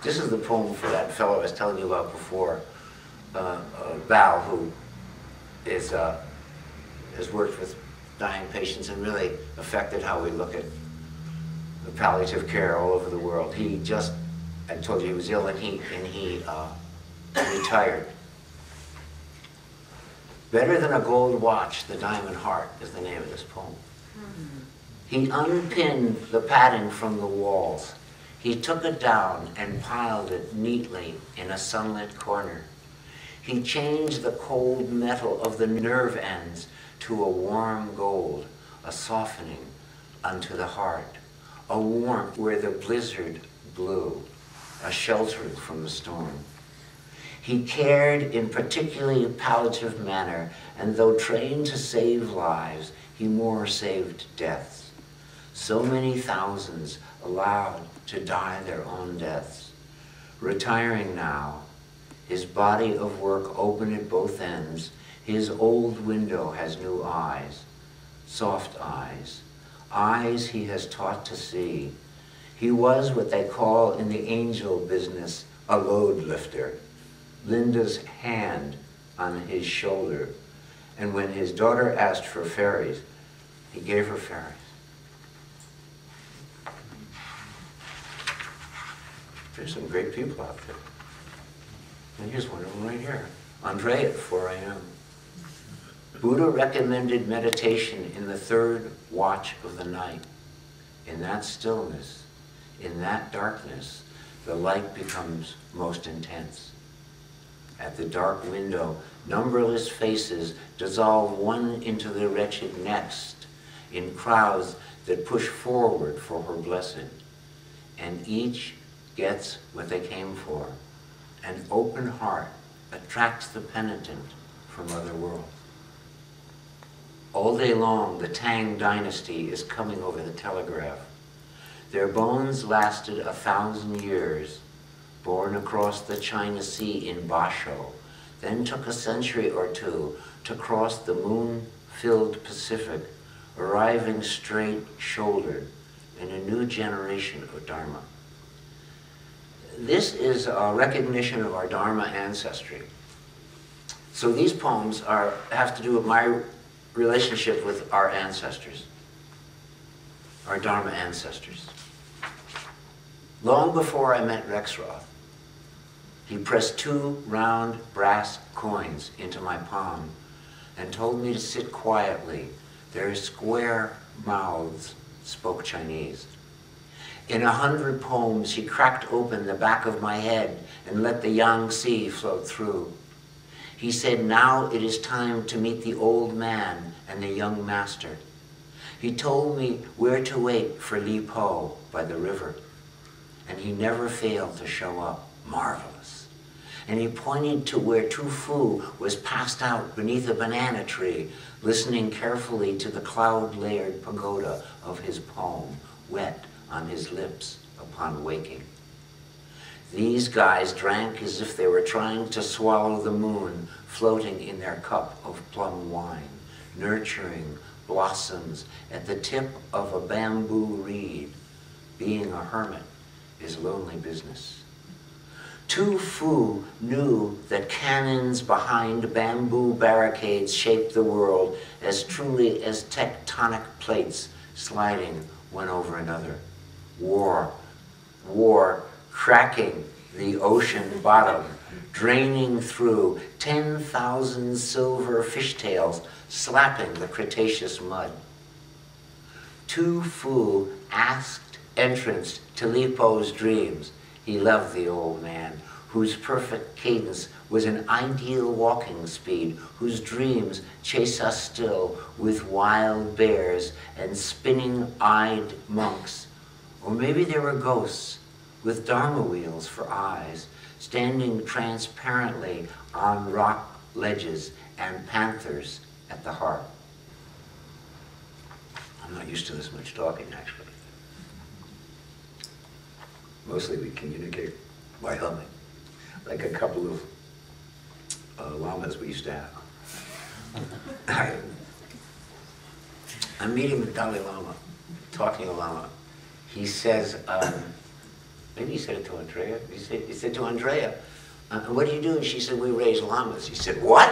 This is the poem for that fellow I was telling you about before, Val, who is, has worked with dying patients and really affected how we look at the palliative care all over the world. He just, I told you he was ill, and he retired. Better than a gold watch, the diamond heart is the name of this poem. He unpinned the padding from the walls. He took it down and piled it neatly in a sunlit corner. He changed the cold metal of the nerve ends to a warm gold, a softening unto the heart, a warmth where the blizzard blew, a sheltering from the storm. He cared in particularly palliative manner, and though trained to save lives, he more saved deaths. So many thousands allowed to die their own deaths. Retiring now, his body of work open at both ends, his old window has new eyes, soft eyes, eyes he has taught to see. He was what they call in the angel business a load lifter. Linda's hand on his shoulder, and when his daughter asked for fairies, he gave her fairies. There's some great people out there. And here's one of them right here. Andre at 4 a.m. Buddha recommended meditation in the third watch of the night. In that stillness, in that darkness, the light becomes most intense. At the dark window, numberless faces dissolve one into the wretched next in crowds that push forward for her blessed. And each gets what they came for. An open heart attracts the penitent from other worlds. All day long, the Tang dynasty is coming over the telegraph. Their bones lasted 1,000 years, born across the China Sea in Basho, then took a century or two to cross the moon-filled Pacific, arriving straight-shouldered in a new generation of Dharma. This is a recognition of our Dharma ancestry. So these poems have to do with my relationship with our ancestors, our Dharma ancestors. Long before I met Rexroth, he pressed 2 round brass coins into my palm and told me to sit quietly. Their square mouths spoke Chinese. In 100 poems, he cracked open the back of my head and let the Yangtze flow through. He said, now it is time to meet the old man and the young master. He told me where to wait for Li Po by the river, and he never failed to show up, marvelous. And he pointed to where Tu Fu was passed out beneath a banana tree, listening carefully to the cloud-layered pagoda of his poem, wet on his lips upon waking. These guys drank as if they were trying to swallow the moon floating in their cup of plum wine, nurturing blossoms at the tip of a bamboo reed. Being a hermit is lonely business. Tu Fu knew that cannons behind bamboo barricades shaped the world as truly as tectonic plates sliding one over another. War cracking the ocean bottom, draining through 10,000 silver fishtails, slapping the Cretaceous mud. Tu Fu asked entrance to Li Po's dreams. He loved the old man, whose perfect cadence was an ideal walking speed, whose dreams chase us still with wild bears and spinning-eyed monks. Or maybe there were ghosts with Dharma wheels for eyes, standing transparently on rock ledges, and panthers at the heart. I'm not used to this much talking, actually. Mostly we communicate by humming, like a couple of lamas we used to have. I'm meeting the Dalai Lama, talking to Lama. He says, Maybe he said it to Andrea. He said to Andrea, what do you do? And she said, we raise llamas. He said, what?